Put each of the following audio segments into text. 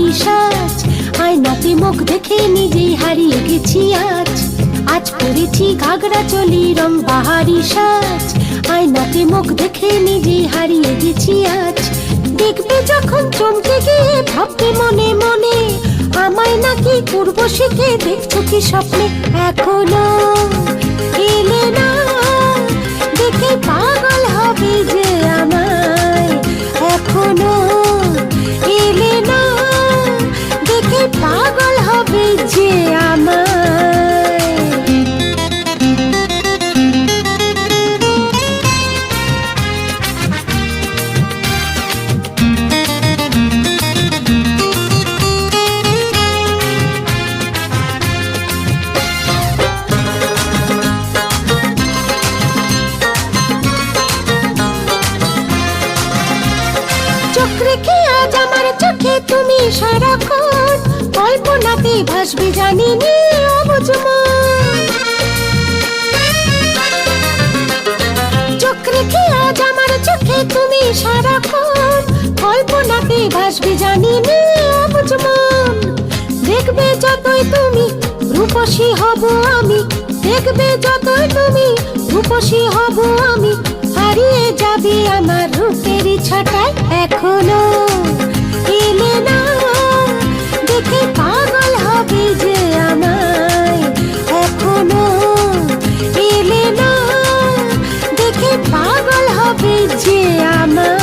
বাহারি সাজ, আয়নাতে মুখ দেখে নিজেই হারিয়ে গেছি আজ। আজ পরেছি ঘাগরা চলি রং বাহারি সাজ, আয়নাতে মুখ দেখে নিজেই হারিয়ে গেছি আজ। দেখবে যখন চমকে গিয়ে ভাববে মনে মনে, আমায় নাকি পূর্বশীকে দেখছো কি স্বপ্নে। এখনো এলে না, দেখে পাগল হবে যে আমায়। এখনো এলে না, দেখে পাগল হবে যে আমায়। তুমি সারাক্ষণ কল্পনাতে ভাসবে জানি নি অবুঝ মন। চোখ রেখে আজ আমার চোখে তুমি সারাক্ষণ কল্পনাতে ভাসবে জানি নি অবুঝ মন। দেখবে যতই তুমি রূপসী হব আমি, দেখবে যতই তুমি রূপসী হব আমি, হারিয়ে যাবে আমার রূপেরই ছটায়। এখনো এলে না, দেখে পাগল হবে যে আমায়। এখনো এলে না, দেখে পাগল হবে যে আমায়।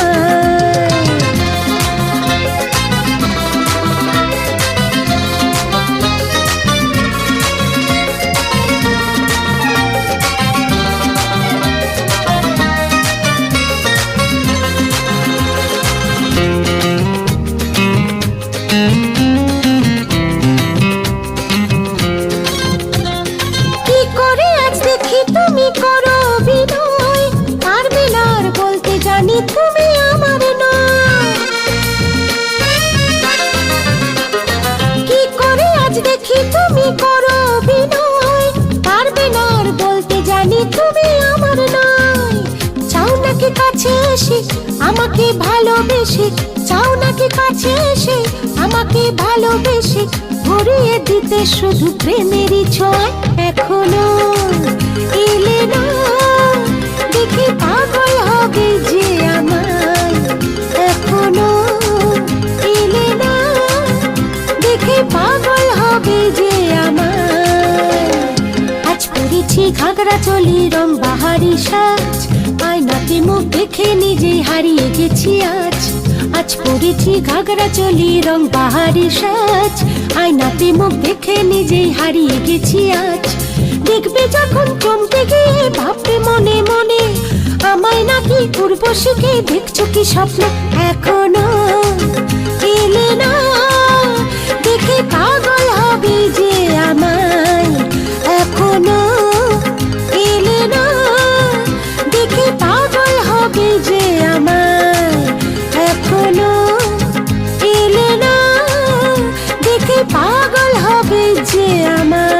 তুমি আমার নয়, কি করে আজ দেখি তুমি করো বিনয়। পারবে না আর বলতে জানি তুমি আমার নয়। চাও নাকি কাছে এসে আমাকে ভালোবেসে, চাও নাকি কাছে এসে আমাকে ভালোবেসে, ভরিয়ে দিতে শুধু প্রেমেরই ছোঁয়া। এখনো এলে না, দেখে পাগল হবে যে আমায়। এখনো এলে না, দেখে পাগল হবে যে আমায়। আজ পরেছি ঘাগরা চলি রং বাহারি সাজ, আয়নাতে মুখ দেখে নিজেই হারিয়ে গেছি আজ। আজ পরেছি ঘাগরা চলি রং বাহারি সাজ, আয়নাতে মুখ দেখে নিজেই হারিয়ে গেছি আজ। দেখবে যখন চমকে গিয়ে ভাববে মনে মনে, আমায় নাকি পূর্বশীকে দেখছো কি স্বপ্ন। এখনো এলে না, দেখে পাগল হবে যে আমায়। এখনো এলে না, দেখে পাগল হবে যে আমায়। এখনো এলে না, দেখে পাগল হবে যে আমায়।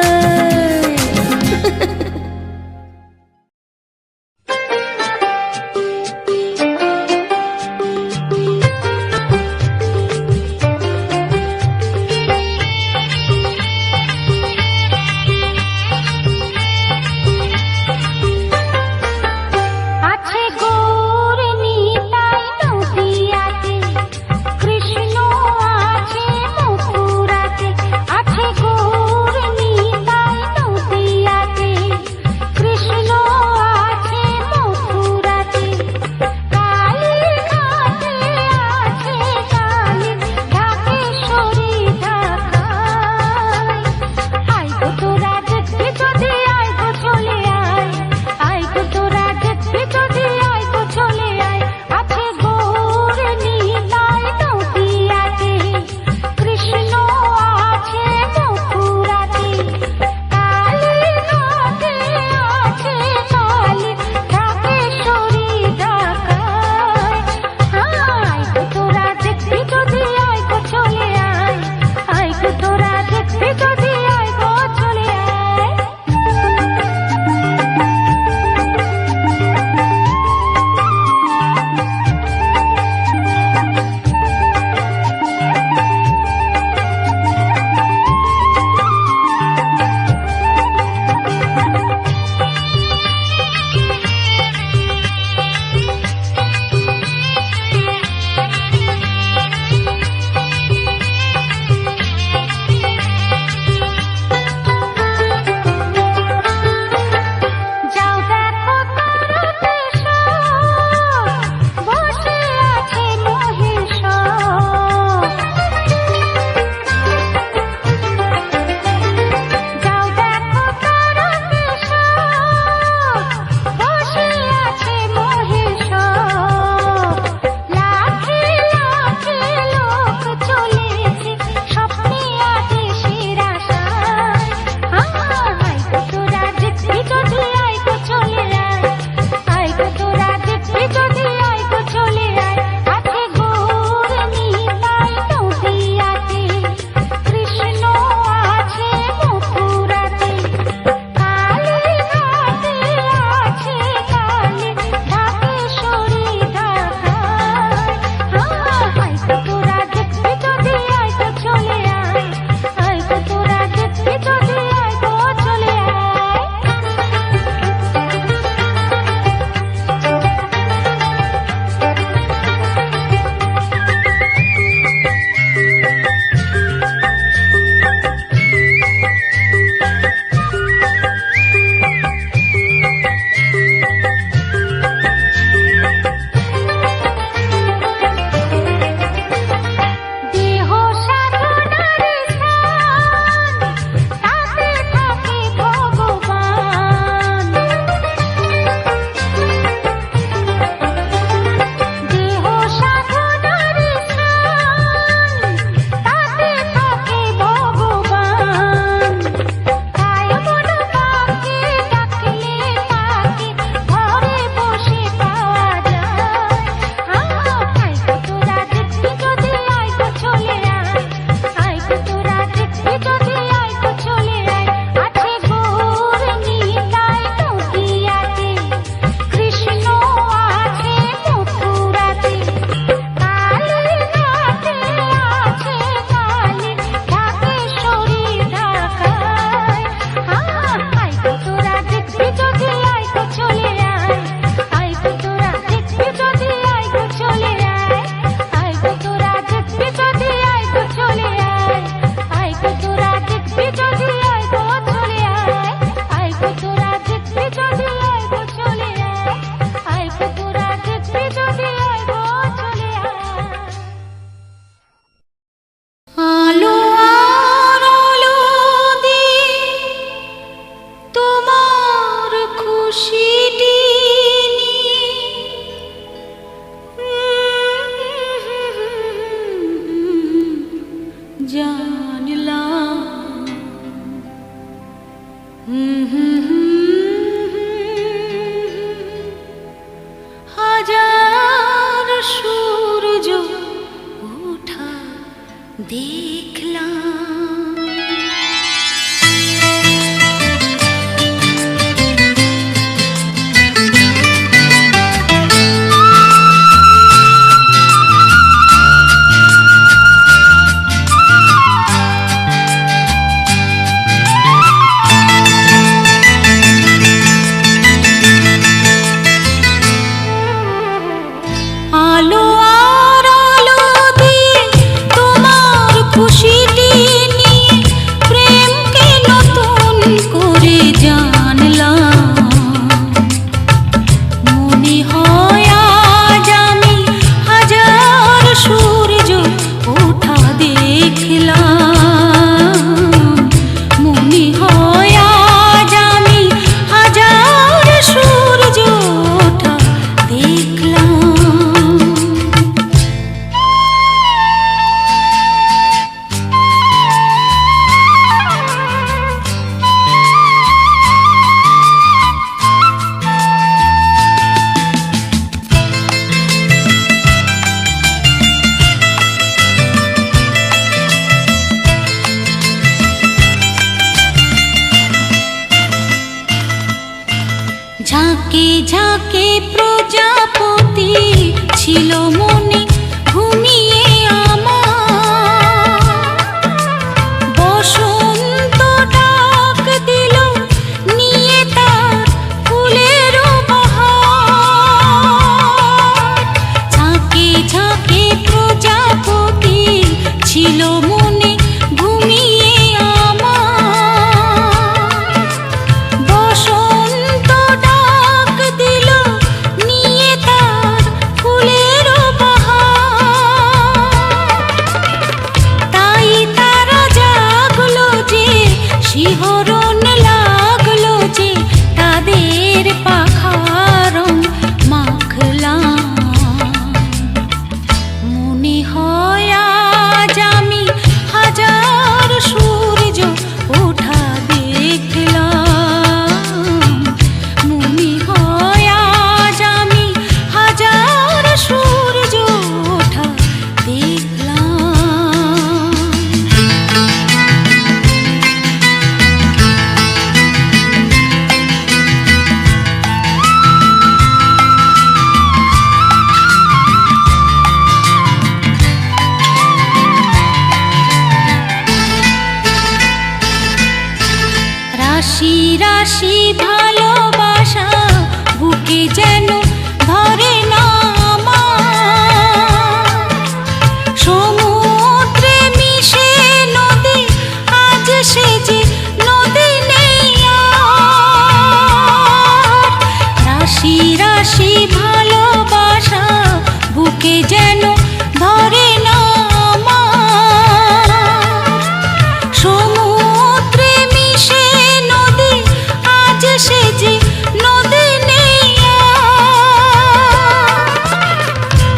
দেখলাম। আলো আর আলো দিয়ে তোমার খুশিটি নিয়ে প্রেমকে নতুন করে জানলাম। মনে হয় আজ আমি হাজার সূর্য ওঠা দেখলাম। মনে হয় আজ আমি হাজার সূর্য ওঠা দেখলাম। ঝাঁকে ঝাঁকে প্রজাপতি ছিল মনে ঘুমিয়ে আমার। বসন্ত ডাক দিল নিয়ে তার ফুলের বাহার। ঝাঁকে ঝাঁকে প্রজাপতি ছিল মনে ঘুমিয়ে আমার। বসন্ত ডাক দিল নিয়ে তার ফুলের বাহার। তাই তারা জাগলো যে, শিহরণ লাগলো যে, তাদের পাখার রং মাখলাম। মনে হয় আজ আমি হাজার সূর্য ওঠা দেখলাম। মনে হয় আজ আমি হাজার সূর্য ওঠা দেখলাম। রাশি রাশি ভালোবাসা বুকে যেন ধরে না আমার। সমুদ্রে মিশে নদী আজ সে যে নদী নেই আর। রাশি রাশি ভালোবাসা বুকে যেন ধরে না আমার। সমুদ্রে মিশে নদী আজ সে যে নদী নেই আর।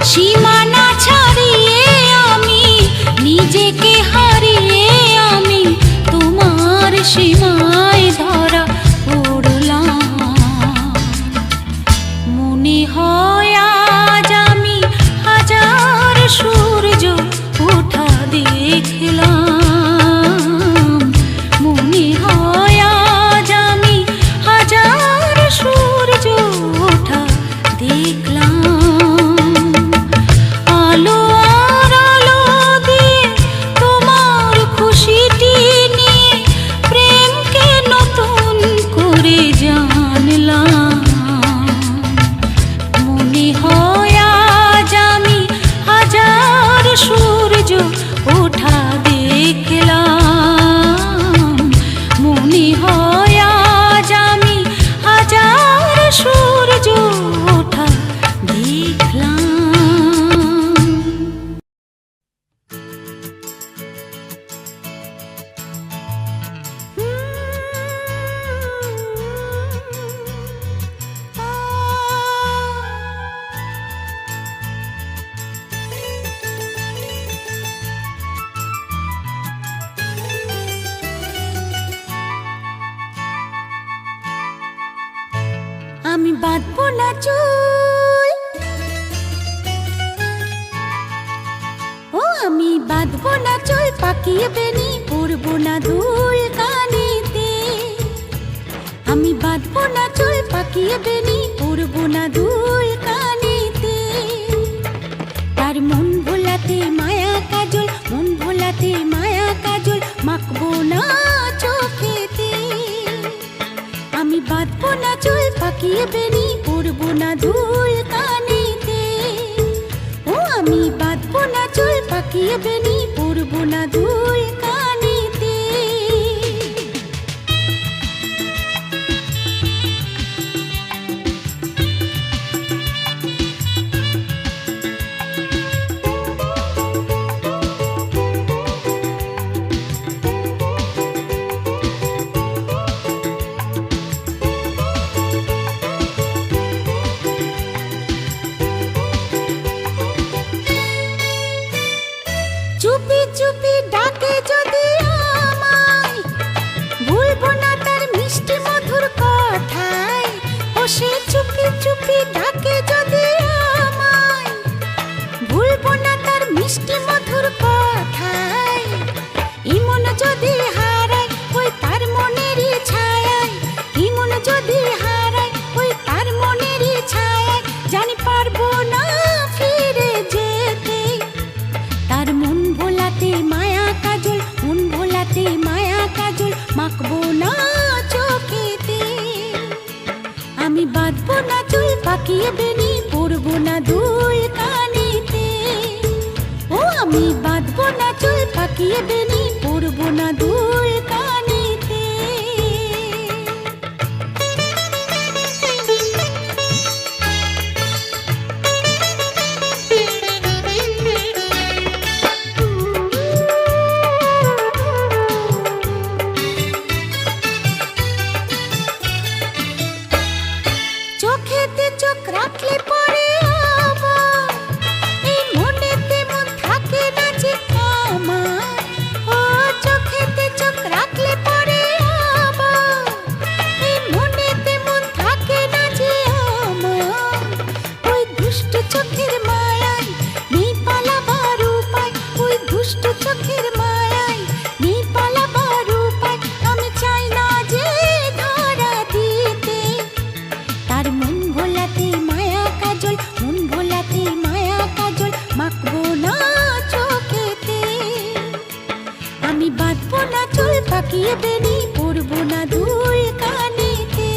সীমানা ছাড়িয়ে আমি নিজেকে হারিয়ে আমি তোমার সীমায় ধরা পড়লাম। মনে হয় আজ আমি হাজার সূর্য ওঠা দেখলাম। মনে হয় আজ আমি হাজার সূর্য ওঠা দেখলাম। আলো আর আলো দিয়ে তোমার খুশিটি নিয়ে প্রেমকে নতুন করে জানলাম। মনে হয় আজ আমি হাজার সূর্য ওঠা দেখলাম। মনে হয় আজ আমি হাজার সূর্য ওঠা দেখলাম। আমি বাঁধবো না চুল, ও আমি বাঁধবো না চুল পাকিয়ে বেনি, পরবো না দুল কানেতে। আমি বাঁধবো না চুল পাকিয়ে বেনি, পরবো না দুল কানেতে। তার মন ভোলাতে মায়া কাজল, মন ভোলাতে মায়া কাজল, মাখবো না চোখেতে। আমি বাঁধবো না চুল পাকিয়ে বেনি, পরবো না দুল কানেতে। ও আমি বাঁধবো না চুল পাকিয়ে বেনি, পরবো না দুল কানেতে। চুপি চুপি ডাকে যদি আমায়, ভুলবো না তার মিষ্টি মধুর কথায়। ও সে চুপি চুপি ডাকে যদি আমায়, ভুলবো না তার মিষ্টি মধুর কথায়। ইমন যদি হারায় ওই তার মনেরই ছায়ায়, ইমন যদি হারায় ওই তার মনেরই ছায়ায়, জানি পারবো না ফিরে যেতে। তার মন ভোলাতে মায়া কাজল, মন ভোলাতে মায়া কাজল, মাখবো না চোখেতে। আমি বাঁধবো না চুল পাকিয়ে বেনি, পরবো না দুল কানেতে। ও আমি বাঁধবো না চুল পাকিয়ে বেনি, পরবো না দুল কানেতে। চোখেতে চোখ রাখলে পরে আবার, এই মনেতে মন থাকে না যে আমার। ও চোখেতে চোখ রাখলে পরে আবার, এই মনেতে মন থাকে না যে আমার। ওই দুষ্ট চোখের মায়ায় নেই পালাবার উপায়, ওই দুষ্ট চোখের মায়ায় নেই পালাবার উপায়। আমি চাই না যে ধরা দিতে। তার মন ভোলাতে মায়া কাজল, মন ভোলাতে মায়া কাজল, মাখবো না চোখেতে। আমি বাঁধবো না চুল পাকিয়ে বেনি, পরবো না দুল কানেতে।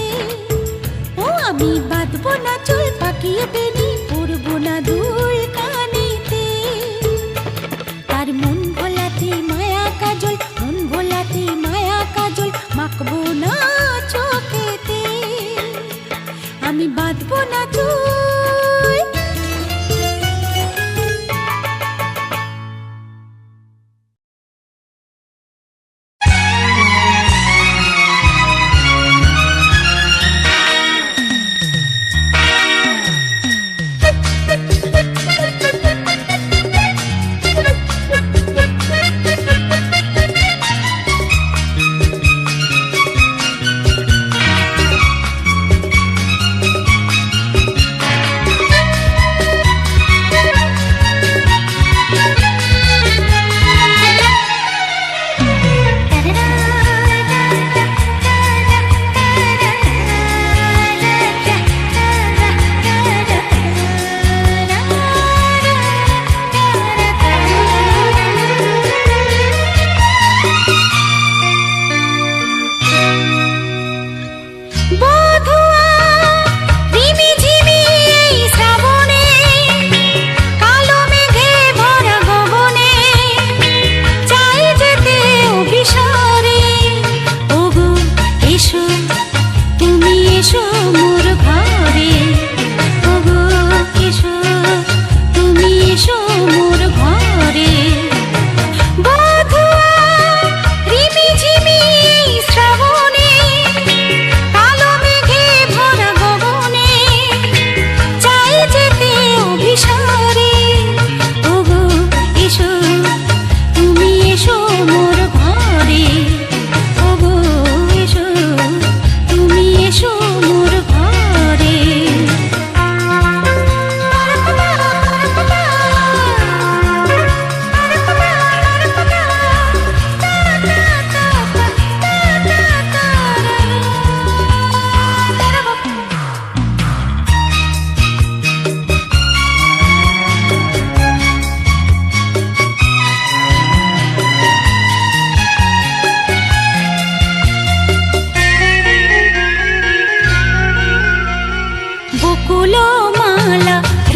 ও আমি বাঁধবো না চুল পাকিয়ে বেনি, পরবো না দুল কানেতে। তার মন ভোলাতে মায়া কাজল, মন ভোলাতে মায়া কাজল, মাখবো না চোখেতে। আমি বাঁধবো না চুল।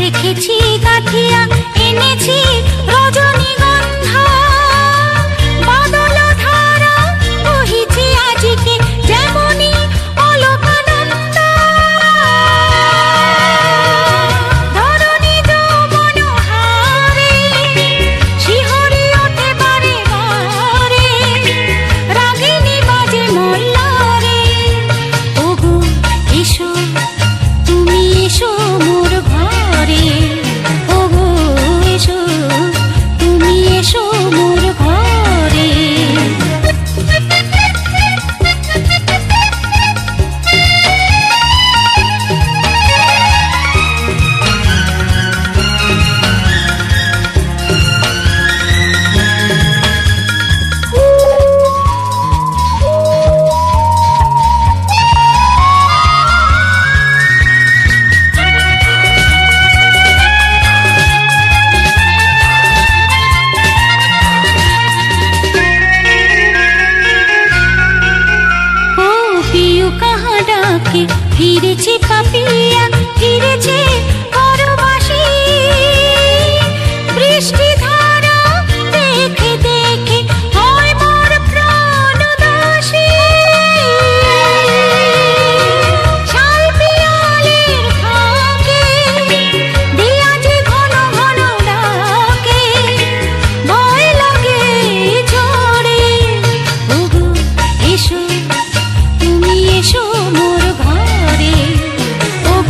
রেখেছি গাঁথিয়া, এনেছি রজনীগন্ধা, বাদল ধারা বহিছে আজকে যেমনি অলকানন্দা। ধরণী যৌবন হারে শিহরি ওঠে বারে বারে, রাগিনী বাজে মল্লারে। ওগো এসো তুমি এসো মোর ঘরে, ওগো এসো তুমি এসো মোর ঘরে। ও পিউ কাহা ডাকে, ফিরেছে পাপিয়া, ফিরেছে পরবাসী। বৃষ্টি ধারা দেখে দেখে হয় মোর প্রাণ উদাসী। শাল পিয়ালের ফাঁকে দিয়া যে ঘন ঘন ডাকে, ভয় লাগে ঝড়ে। ওগো এসো তুমি এসো মোর ঘরে, ওগো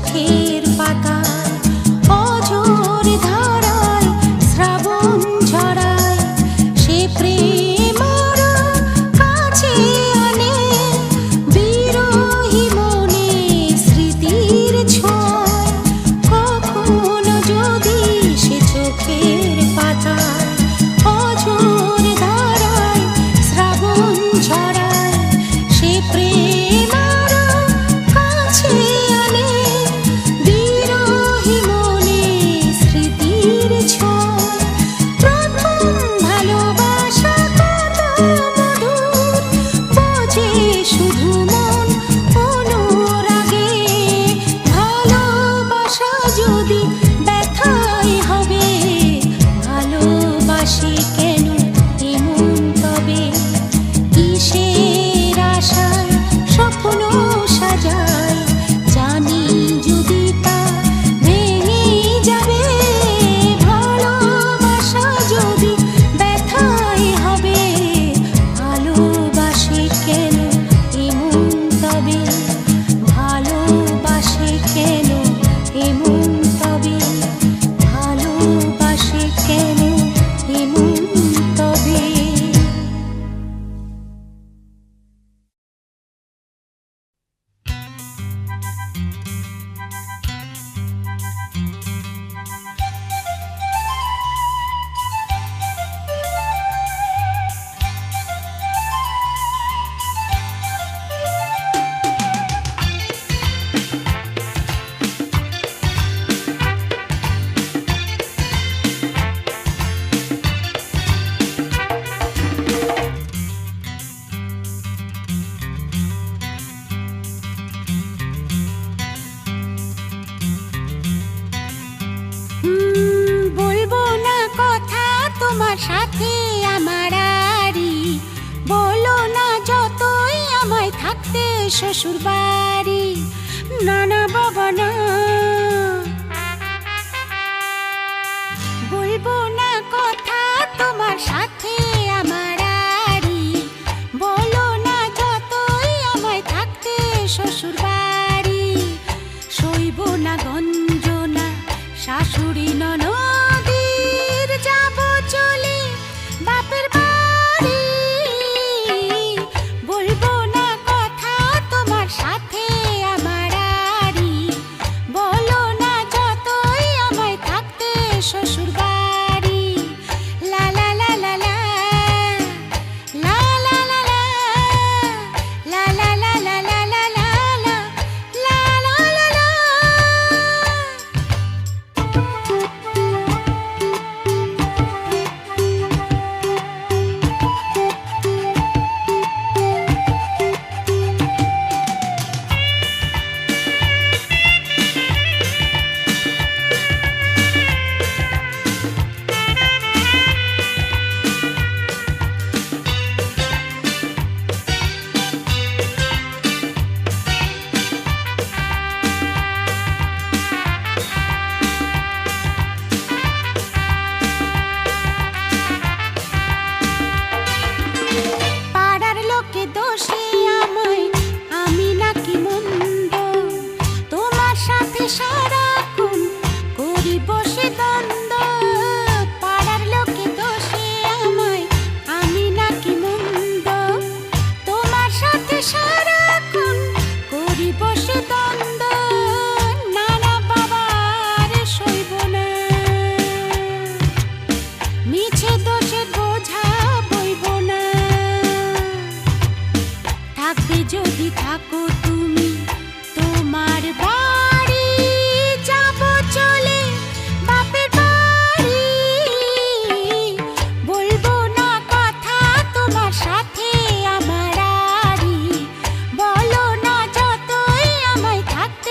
চোখের পাতায় অঝোর ধারায় শ্রাবণ ঝরায় সে প্রেম আরো কাছে আনে বিরহী মনে স্মৃতির ছোঁয় কখনো যদি সে চোখের পাতায় অঝোর ধারায় শ্রাবণ ঝরায় সে প্রেম আরো কাছে আনে বিরহী মনে স্মৃতির ছোঁয় প্রথম ভালোবাসা কত মধুর বোঝে শুধু মন অনুরাগে ভালোবাসা যদি ব্যথাই হবে ভালোবাসি কেন এমন তবে কিসের আশায় স্বপ্ন সাজায় জানি যদি তা ভেঙে যাবে ভালোবাসা যদি ব্যথাই হবে ভালোবাসি কেন এমন তবে ভালোবাসি কেন এমন তবে ভালোবাসি কেন এমন তবে বলবো না কথা তোমার সাথে আমার আরি বলো না যতই আমায় থাকতে শ্বশুর বাড়ি না না বাবা না বলবো না কথা তোমার সাথে আমার আরি বলো না যতই আমায় থাকতে শ্বশুর বাড়ি সইব না গঞ্জনা শাশুড়ি ননদির যাব চলে বাপের বাড়ি বলবো না কথা তোমার সাথে আমার আরি বলো না যতই আমায় থাকতে শ্বশুর বাড়ি লা লা লা লা লা লা লা লা লা লা লা লা লা লা লা লা লা লা লা পাড়ার লোকে দোষে আমায় আমি নাকি মন্দ তোমার সাথে সারাক্ষণ করি বসে দ্বন্দ্ব পাড়ার লোকে দোষে আমায় আমি নাকি মন্দ তোমার সাথে সারাক্ষণ করি বসে দ্বন্দ্ব না না বাবা আর সইব না মিছে দোষে বোঝা বইব না থাকবে যদি থাকো তুমি তোমার বাড়ি যাব চলে বাপের বাড়ি বলবো না কথা তোমার সাথে আমার আরি বলো না যতই আমায় থাকতে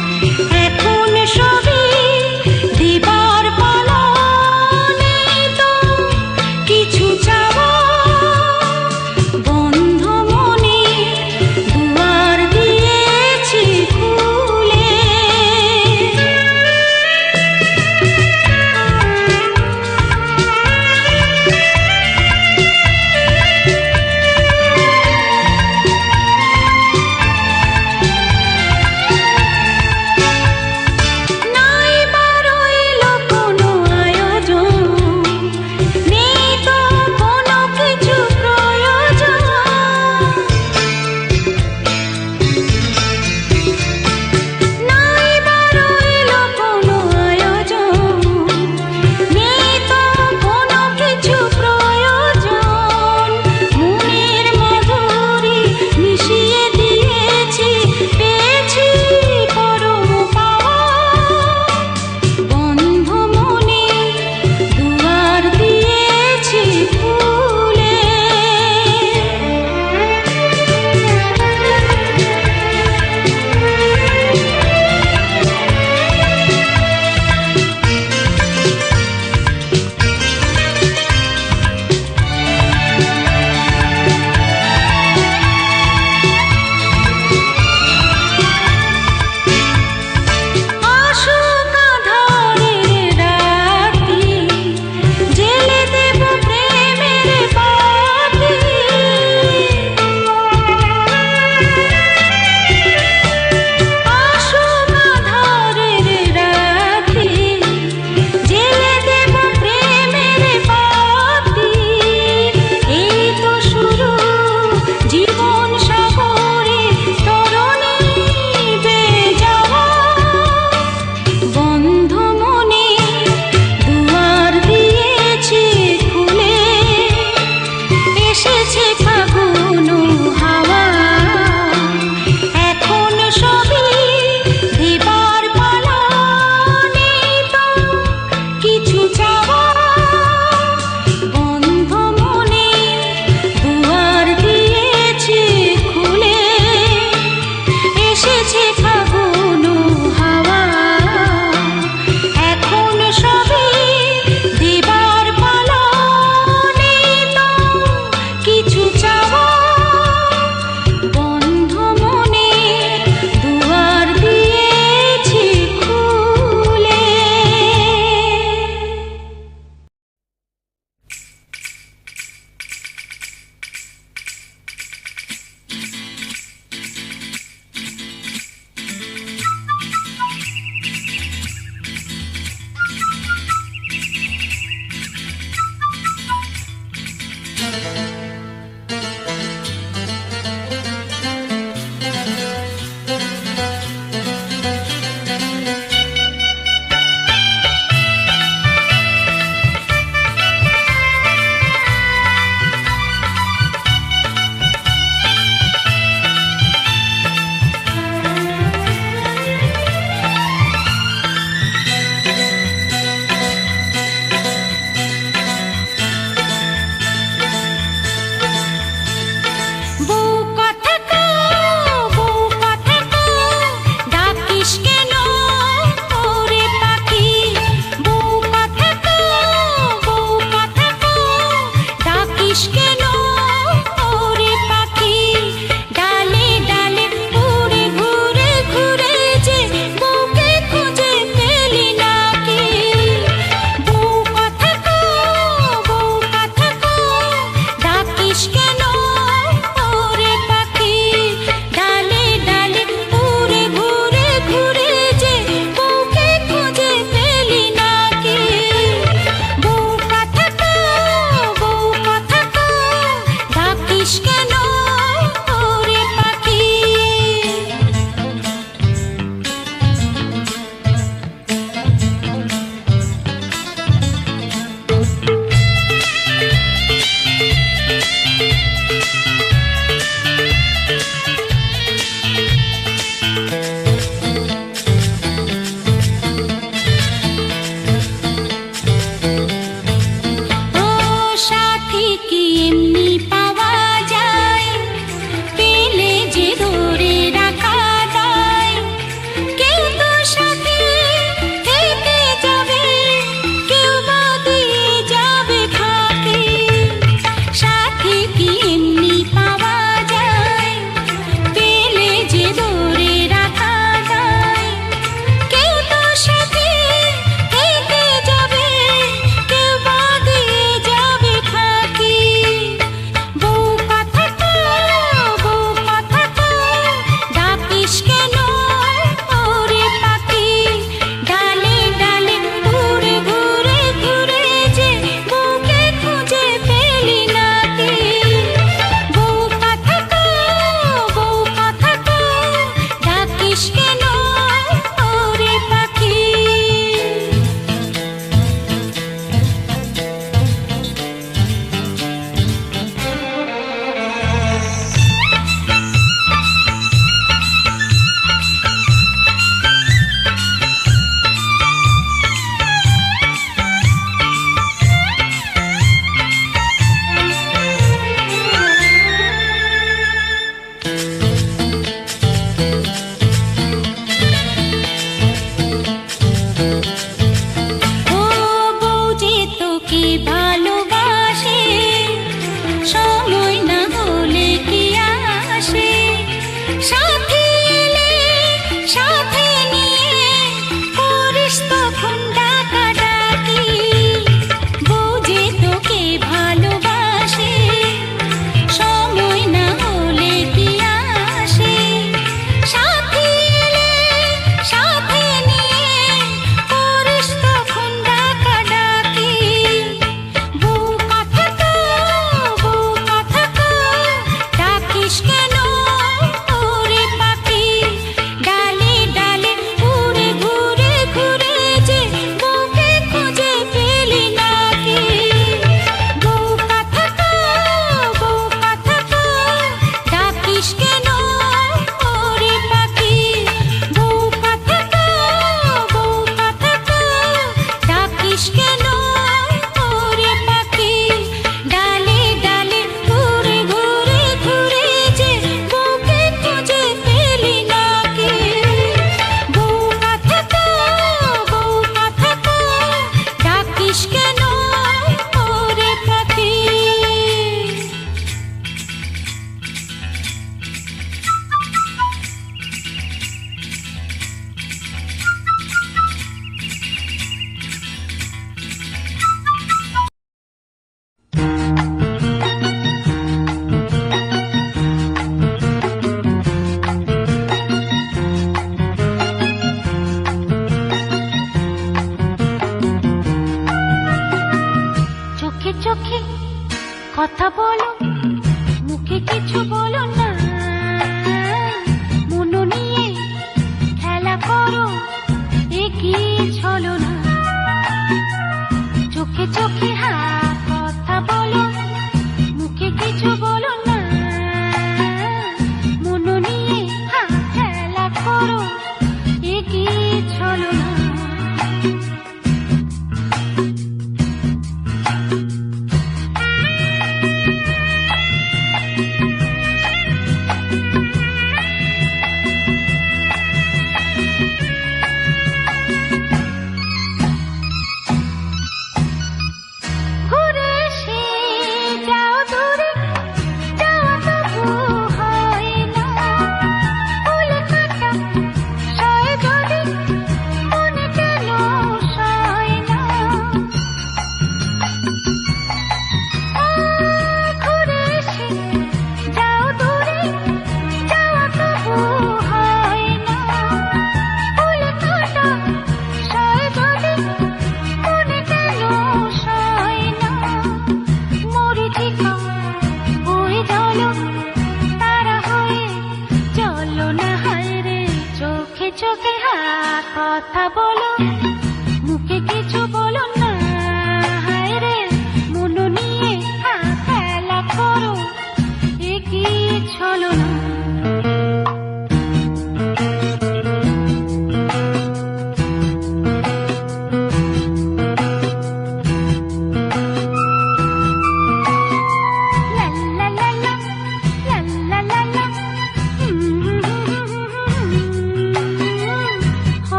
চোখে কথা বলো, মুখে কিছু বলো না। হায় রে মন নিয়ে খেলা করো, এ কি ছলো না।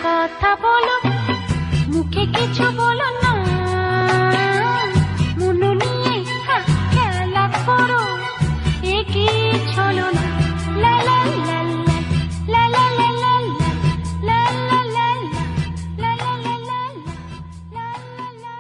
কথা বলো, মুখে কিছু বলো না। মন নিয়ে খেলা করো, এ কি ছলো না। লা লা লা লা লা লা লা লা লা লা লা লা লা লা লা লা লা লা।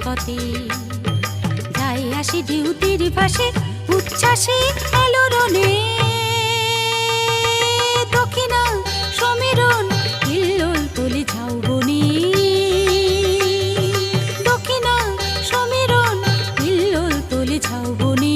সৈকতে। যাই আসি ডিউটির পাশে উচ্ছ্বাসে আলোড়নে, দক্ষিণা সমীরণ হিল্লোল তোলে ঝাউবনে, দক্ষিণা সমীরণ হিল্লোল তোলে ঝাউবনে।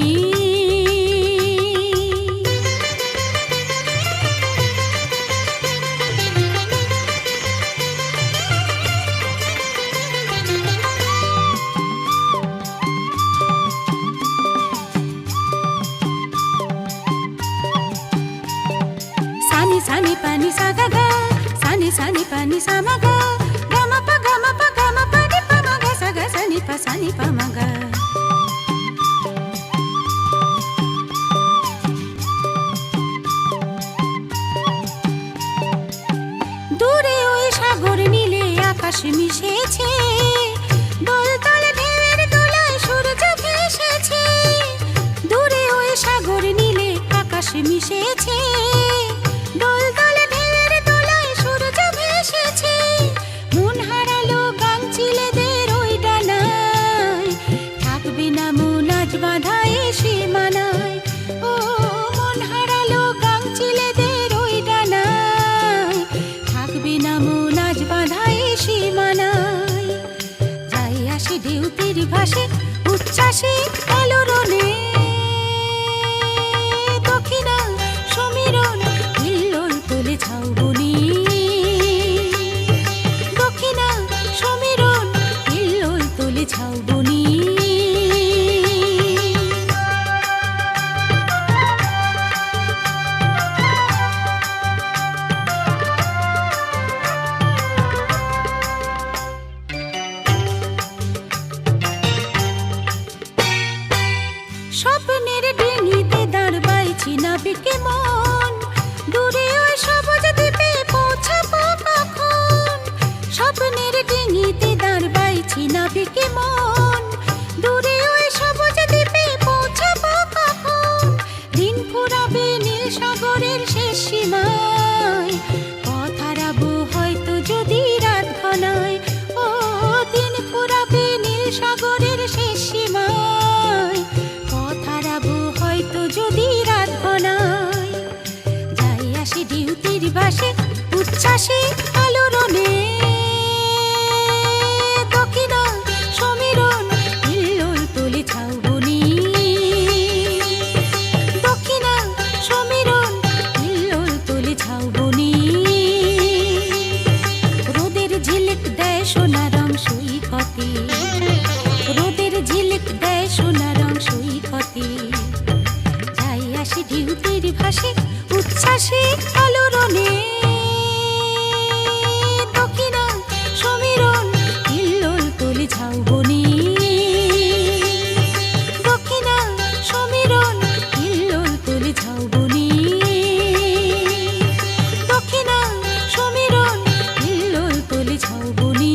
Sani sani pani sa ga ga, sani sani pani sa ma ga, ga ma pa ni pa ma ga sani pa ma ga. দূরে ওই সাগর নীলে আকাশ মিশেছে, দোলতলে ঢেউয়ের দোলায় সূর্য ভেসেছে। দূরে ওই সাগর নীলে আকাশ মিশেছে, দোলতলে ঢেউয়ের দোলায় সূর্য ভেসেছে। মন হারালো গাংচিলেদের ওই ডানায়, থাকবে না মন আজ বাঁধায় সীমানায়। ও মন হারালো গাংচিলেদের ওই ডানায়, থাকবে না মন আজ বাঁধায় সীমানায়। যাই আসি ডিউটির ভাসে উচ্ছ্বাসে আলোড়নে, দক্ষিণা সমীরণ হিল্লোল তোলে ঝাউবনে, দক্ষিণা সমীরণ হিল্লোল তোলে ঝাউবনে। স্বপ্নের ডিঙিতে দাঁড় বাইছি নাবিকে মন, দূরে ওই সবুজ দ্বীপে পৌঁছাবো কখন। স্বপ্নের ডিঙিতে দাঁড় বাইছি নাবিকে মন, দূরে ওই সবুজ দ্বীপে পৌঁছাবো কখন। দিন ফুরাবে নীল সাগরের শেষ সীমায়, পথ হারাবো হয়তো যদি রাত ঘনায়। ও দিন ফুরাবে নীল সাগরের শেষ সীমায়, পথ হারাবো হয়তো যদি রাত ঘনায়। যাই আসি ডিউটির বাসে উচ্ছ্বাসে আলোড়নে, দক্ষিণা সমীরণ হিল্লোল তোলে ঝাউবনে, দক্ষিণা সমীরণ হিল্লোল তোলে ঝাউবনে। রোদের ঝিলিক দেয় সোনা রং সৈকতে, রোদের ঝিলিক দেয় সোনা রং সৈকতে। যাই আসি ডিউটির ভাসে উচ্ছ্বাসে আলোড়নে, দক্ষিণা সমীরণ হিল্লোল তোলে ঝাউবনে, দক্ষিণা সমীরণ হিল্লোল তোলে ঝাউবনে, দক্ষিণা সমীরণ হিল্লোল তোলে ঝাউবনে।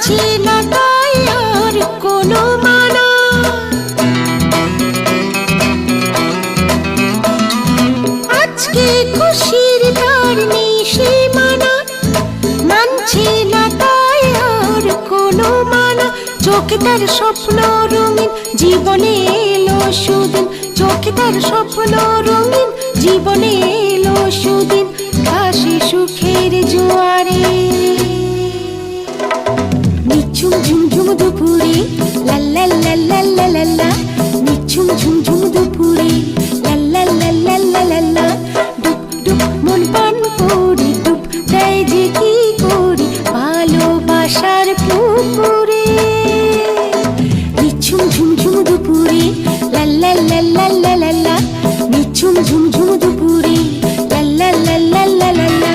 মানছি না তাই আর কোনো মানা, আজকে খুশির তার নেই সীমানা, মানছি না তাই আর কোনো মানা। চোখে তার স্বপ্ন রঙিন, জীবনে এলো সুদিন, চোখে তার স্বপ্ন রঙিন, জীবনে এলো সুদিন, ভাসে সুখের জোয়ারে। নিঝুম ঝুমঝুম দুপুরে লা লা লা লা লা লা লা, নিঝুম ঝুমঝুম দুপুরে লা লা লা লা লা লা লা, ডুব ডুব মন পান করি, ডুব দেয় যে কি করি ভালোবাসার পুকুরে। নিঝুম ঝুমঝুম দুপুরে লা লা লা লা লা লা লা, নিঝুম ঝুমঝুম দুপুরে লা লা লা লা লা লা লা।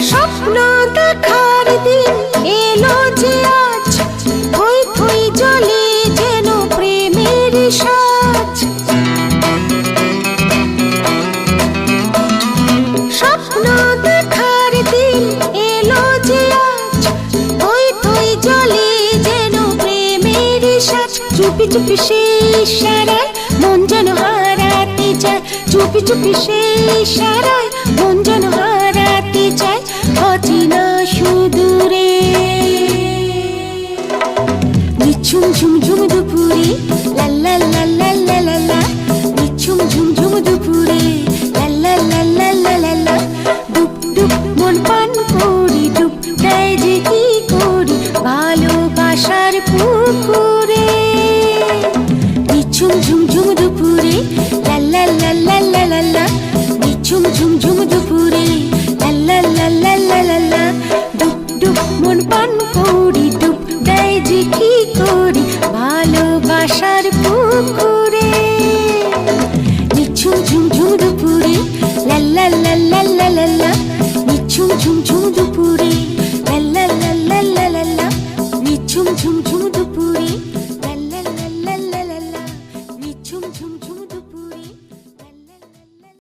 স্বপ্ন দেখার দিন এলো যে আজ, থই থই জলে যেন প্রেমের সাজ। স্বপ্ন দেখার দিন এলো যে আজ, থই থই জলে যেন প্রেমের সাজ। চুপি চুপি সেই ইশারায় মন যেন হারাতে চায়, চুপি চুপি সেই ইশারায় মন যেন হারাতে চায় অচেনা সুদূরে। নিঝুম ঝুমঝুম দুপুরে লা লা লা লা লা লা লা, নিঝুম ঝুমঝুম দুপুরে লা লা লা লা লা লা লা, ডুব ডুব মন পান করি, ডুব দেয় যে কি করি ভালোবাসার পুকুরে। নিঝুম ঝুমঝুম দুপুরে লা লা লা লা লা লা লা, নিঝুম ঝুমঝুম দুপুরে লা লা লা লা লা লা লা, ডুব ডুব মন পান করি, ডুব দেয় যে কি করি ভালোবাসার পুকুরে। নিঝুম ঝুমঝুম দুপুরে লা লা লা লা লা লা লা, নিঝুম ঝুমঝুম দুপুরে।